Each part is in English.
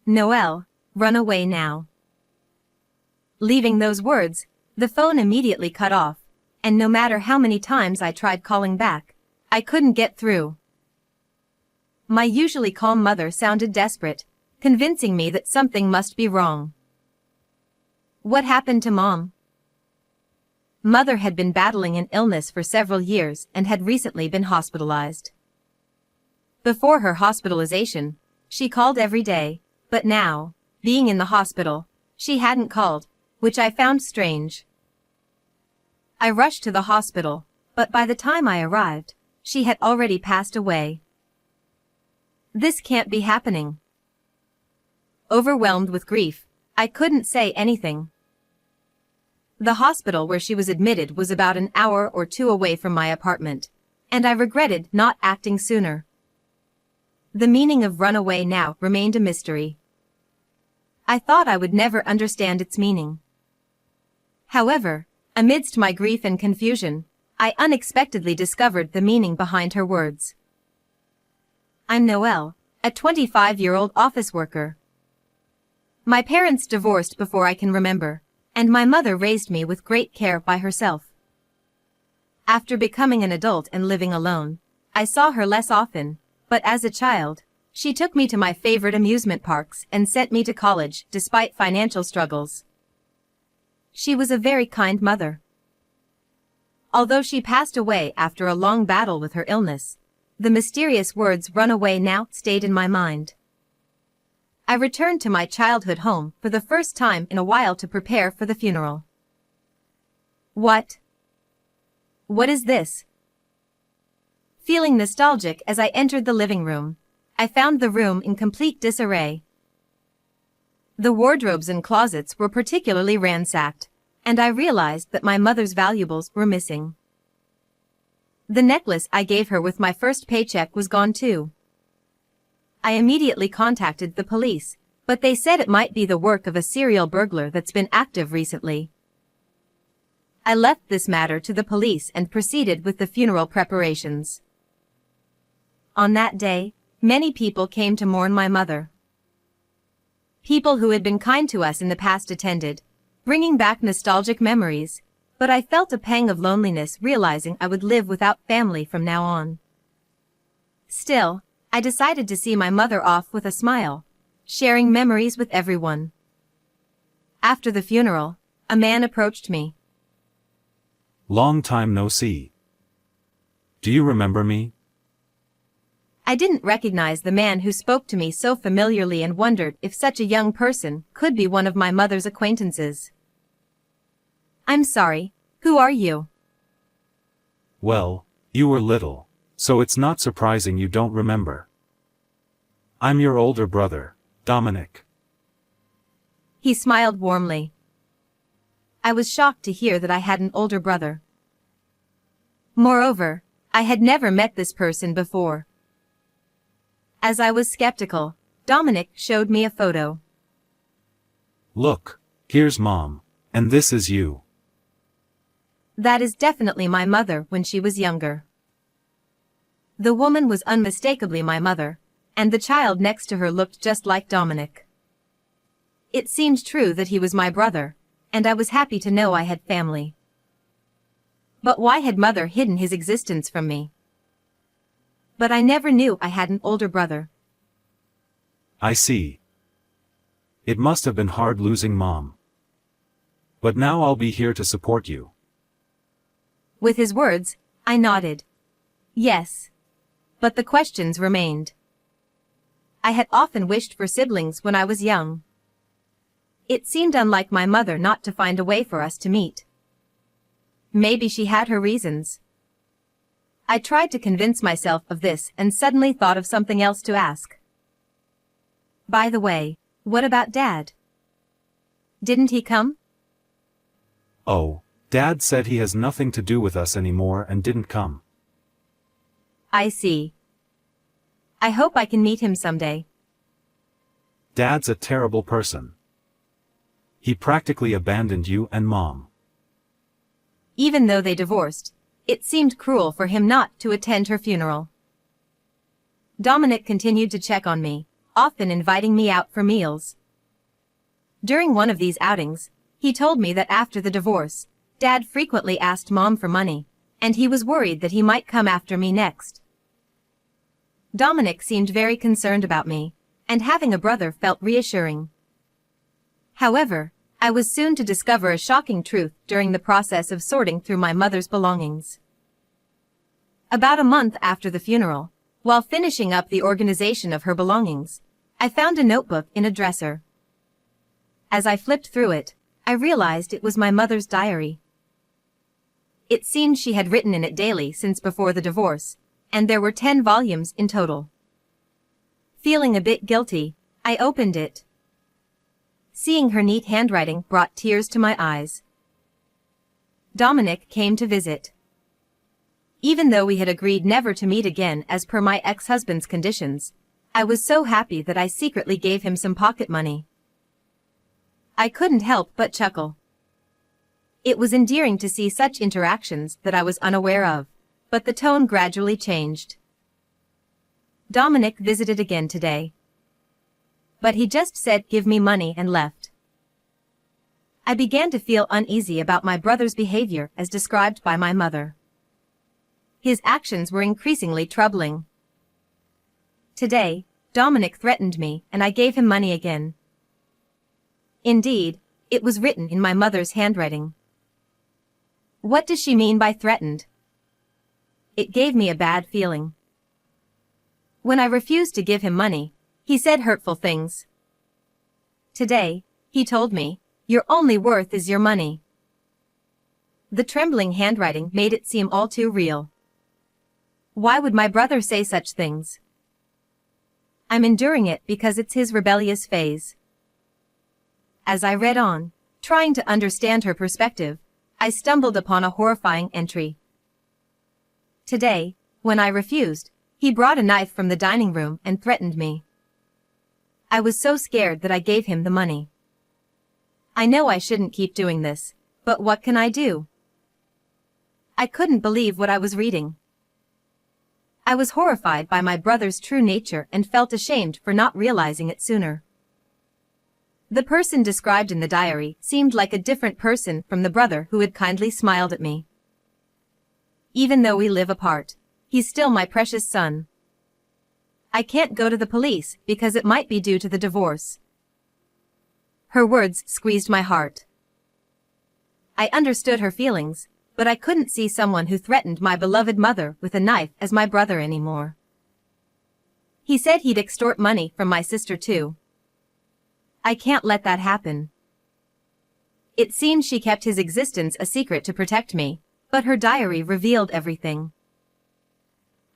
Noelle, run away now. Leaving those words, the phone immediately cut off, and no matter how many times I tried calling back, I couldn't get through. My usually calm mother sounded desperate, convincing me that something must be wrong. What happened to Mom? Mother had been battling an illness for several years and had recently been hospitalized. Before her hospitalization, she called every day, but now, being in the hospital, she hadn't called, which I found strange. I rushed to the hospital, but by the time I arrived, she had already passed away. This can't be happening. Overwhelmed with grief, I couldn't say anything. The hospital where she was admitted was about an hour or two away from my apartment, and I regretted not acting sooner. The meaning of run away now remained a mystery. I thought I would never understand its meaning. However, amidst my grief and confusion, I unexpectedly discovered the meaning behind her words. I'm Noelle, a 25-year-old office worker. My parents divorced before I can remember, and my mother raised me with great care by herself. After becoming an adult and living alone, I saw her less often, but as a child, she took me to my favorite amusement parks and sent me to college despite financial struggles. She was a very kind mother. Although she passed away after a long battle with her illness, the mysterious words "run away now" stayed in my mind. I returned to my childhood home for the first time in a while to prepare for the funeral. What is this? Feeling nostalgic as I entered the living room, I found the room in complete disarray. The wardrobes and closets were particularly ransacked, and I realized that my mother's valuables were missing. The necklace I gave her with my first paycheck was gone too. I immediately contacted the police, but they said it might be the work of a serial burglar that's been active recently. I left this matter to the police and proceeded with the funeral preparations. On that day, many people came to mourn my mother. People who had been kind to us in the past attended, bringing back nostalgic memories, but I felt a pang of loneliness realizing I would live without family from now on. Still, I decided to see my mother off with a smile, sharing memories with everyone. After the funeral, a man approached me. Long time no see. Do you remember me? I didn't recognize the man who spoke to me so familiarly and wondered if such a young person could be one of my mother's acquaintances. I'm sorry, who are you? Well, you were little, so it's not surprising you don't remember. I'm your older brother, Dominic. He smiled warmly. I was shocked to hear that I had an older brother. Moreover, I had never met this person before. As I was skeptical, Dominic showed me a photo. Look, here's Mom, and this is you. That is definitely my mother when she was younger. The woman was unmistakably my mother, and the child next to her looked just like Dominic. It seemed true that he was my brother, and I was happy to know I had family. But why had Mother hidden his existence from me? But I never knew I had an older brother. I see. It must have been hard losing Mom. But now I'll be here to support you. With his words, I nodded. Yes. But the questions remained. I had often wished for siblings when I was young. It seemed unlike my mother not to find a way for us to meet. Maybe she had her reasons. I tried to convince myself of this and suddenly thought of something else to ask. By the way, what about Dad? Didn't he come? Oh, Dad said he has nothing to do with us anymore and didn't come. I see. I hope I can meet him someday. Dad's a terrible person. He practically abandoned you and Mom. Even though they divorced, it seemed cruel for him not to attend her funeral. Dominic continued to check on me, often inviting me out for meals. During one of these outings, he told me that after the divorce, Dad frequently asked Mom for money, and he was worried that he might come after me next. Dominic seemed very concerned about me, and having a brother felt reassuring. However, I was soon to discover a shocking truth during the process of sorting through my mother's belongings. About a month after the funeral, while finishing up the organization of her belongings, I found a notebook in a dresser. As I flipped through it, I realized it was my mother's diary. It seemed she had written in it daily since before the divorce, and there were 10 volumes in total. Feeling a bit guilty, I opened it. Seeing her neat handwriting brought tears to my eyes. Dominic came to visit. Even though we had agreed never to meet again as per my ex-husband's conditions, I was so happy that I secretly gave him some pocket money. I couldn't help but chuckle. It was endearing to see such interactions that I was unaware of, but the tone gradually changed. Dominic visited again today. But he just said give me money and left. I began to feel uneasy about my brother's behavior as described by my mother. His actions were increasingly troubling. Today, Dominic threatened me and I gave him money again. Indeed, it was written in my mother's handwriting. What does she mean by threatened? It gave me a bad feeling. When I refused to give him money, he said hurtful things. Today, he told me, "Your only worth is your money." The trembling handwriting made it seem all too real. Why would my brother say such things? I'm enduring it because it's his rebellious phase. As I read on, trying to understand her perspective, I stumbled upon a horrifying entry. Today, when I refused, he brought a knife from the dining room and threatened me. I was so scared that I gave him the money. I know I shouldn't keep doing this, but what can I do? I couldn't believe what I was reading. I was horrified by my brother's true nature and felt ashamed for not realizing it sooner. The person described in the diary seemed like a different person from the brother who had kindly smiled at me. Even though we live apart, he's still my precious son. I can't go to the police because it might be due to the divorce. Her words squeezed my heart. I understood her feelings, but I couldn't see someone who threatened my beloved mother with a knife as my brother anymore. He said he'd extort money from my sister too. I can't let that happen. It seems she kept his existence a secret to protect me, but her diary revealed everything.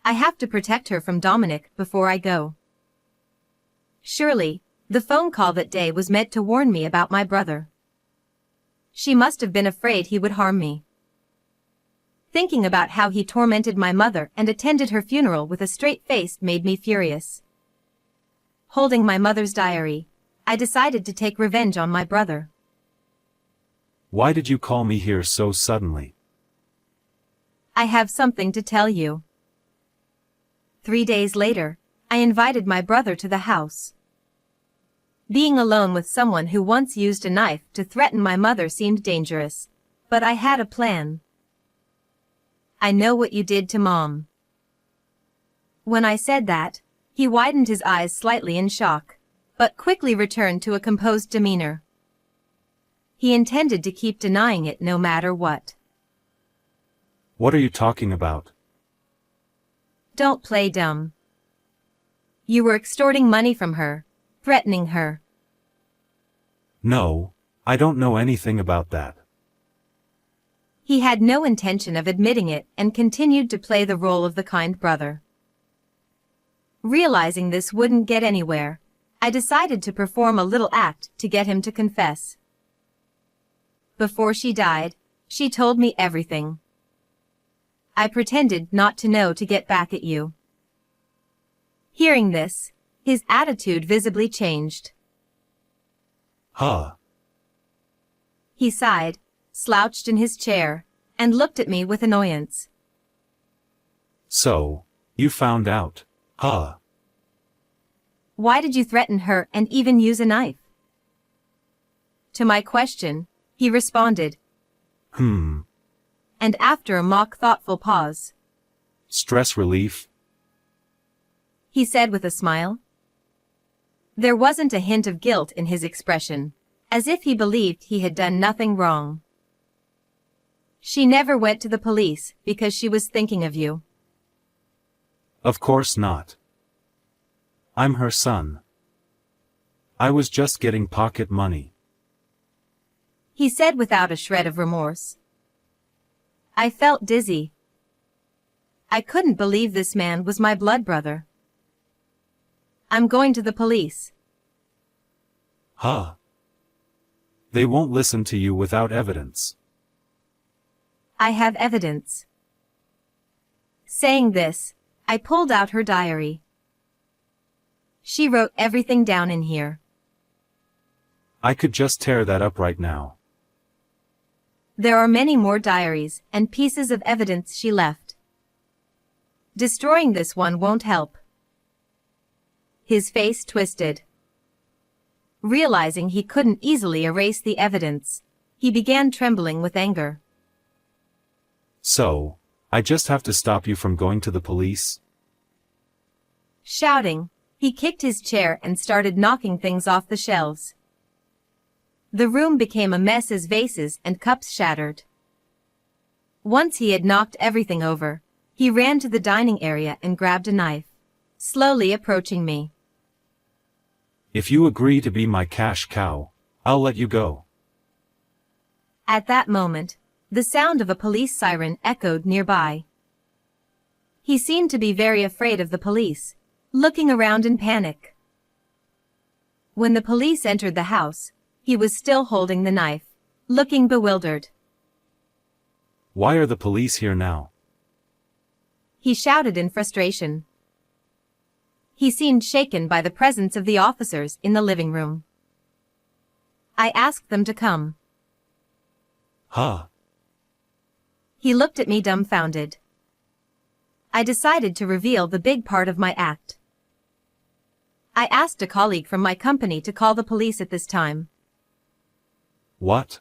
I have to protect her from Dominic before I go. Surely, the phone call that day was meant to warn me about my brother. She must have been afraid he would harm me. Thinking about how he tormented my mother and attended her funeral with a straight face made me furious. Holding my mother's diary, I decided to take revenge on my brother. Why did you call me here so suddenly? I have something to tell you. 3 days later, I invited my brother to the house. Being alone with someone who once used a knife to threaten my mother seemed dangerous, but I had a plan. I know what you did to Mom. When I said that, he widened his eyes slightly in shock, but quickly returned to a composed demeanor. He intended to keep denying it no matter what. What are you talking about? Don't play dumb. You were extorting money from her, threatening her. No, I don't know anything about that. He had no intention of admitting it and continued to play the role of the kind brother. Realizing this wouldn't get anywhere, I decided to perform a little act to get him to confess. Before she died, she told me everything. I pretended not to know to get back at you. Hearing this, his attitude visibly changed. Huh. He sighed, slouched in his chair, and looked at me with annoyance. So, you found out, huh? Why did you threaten her and even use a knife? To my question, he responded, And after a mock thoughtful pause, stress relief? he said with a smile. There wasn't a hint of guilt in his expression, as if he believed he had done nothing wrong. She never went to the police because she was thinking of you. Of course not. I'm her son. I was just getting pocket money. He said without a shred of remorse. I felt dizzy. I couldn't believe this man was my blood brother. I'm going to the police. Huh? They won't listen to you without evidence. I have evidence. Saying this, I pulled out her diary. She wrote everything down in here. I could just tear that up right now. There are many more diaries and pieces of evidence she left. Destroying this one won't help. His face twisted. Realizing he couldn't easily erase the evidence, he began trembling with anger. So, I just have to stop you from going to the police? Shouting, he kicked his chair and started knocking things off the shelves. The room became a mess as vases and cups shattered. Once he had knocked everything over, he ran to the dining area and grabbed a knife, slowly approaching me. If you agree to be my cash cow, I'll let you go. At that moment, the sound of a police siren echoed nearby. He seemed to be very afraid of the police, looking around in panic. When the police entered the house, he was still holding the knife, looking bewildered. Why are the police here now? He shouted in frustration. He seemed shaken by the presence of the officers in the living room. I asked them to come. Huh? He looked at me dumbfounded. I decided to reveal the big part of my act. I asked a colleague from my company to call the police at this time. What?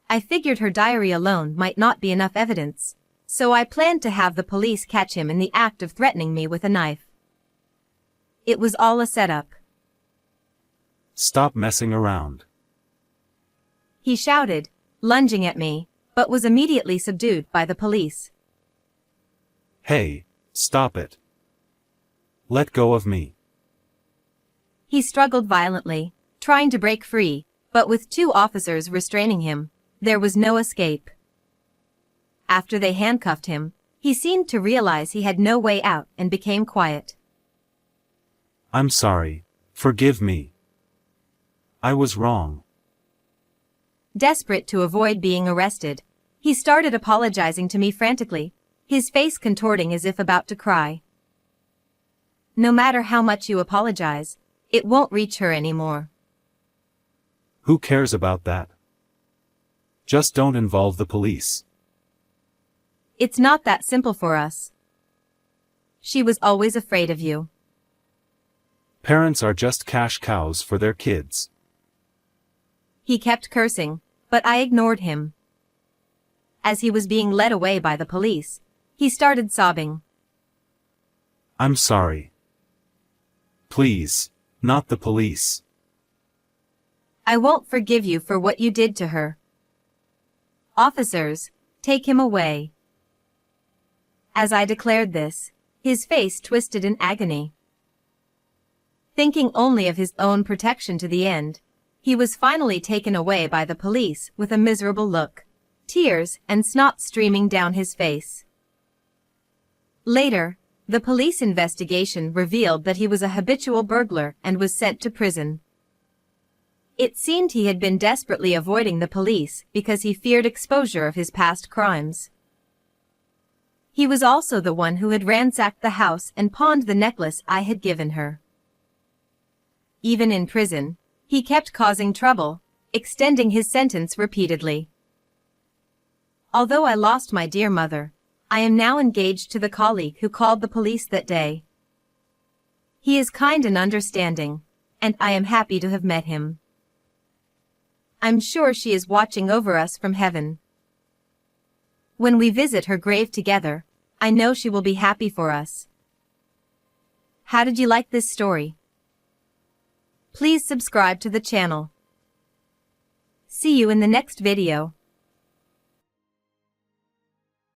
I figured her diary alone might not be enough evidence, so I planned to have the police catch him in the act of threatening me with a knife. It was all a setup. Stop messing around. He shouted, lunging at me, but was immediately subdued by the police. Hey, stop it. Let go of me. He struggled violently, trying to break free, but with 2 officers restraining him, there was no escape. After they handcuffed him, he seemed to realize he had no way out and became quiet. I'm sorry. Forgive me. I was wrong. Desperate to avoid being arrested, he started apologizing to me frantically, his face contorting as if about to cry. No matter how much you apologize, it won't reach her anymore. Who cares about that? Just don't involve the police. It's not that simple for us. She was always afraid of you. Parents are just cash cows for their kids. He kept cursing, but I ignored him. As he was being led away by the police, he started sobbing. I'm sorry. Please, not the police. I won't forgive you for what you did to her. Officers, take him away. As I declared this, his face twisted in agony. Thinking only of his own protection to the end, he was finally taken away by the police with a miserable look, tears and snot streaming down his face. Later, the police investigation revealed that he was a habitual burglar and was sent to prison. It seemed he had been desperately avoiding the police because he feared exposure of his past crimes. He was also the one who had ransacked the house and pawned the necklace I had given her. Even in prison, he kept causing trouble, extending his sentence repeatedly. Although I lost my dear mother, I am now engaged to the colleague who called the police that day. He is kind and understanding, and I am happy to have met him. I'm sure she is watching over us from heaven. When we visit her grave together, I know she will be happy for us. How did you like this story? Please subscribe to the channel. See you in the next video.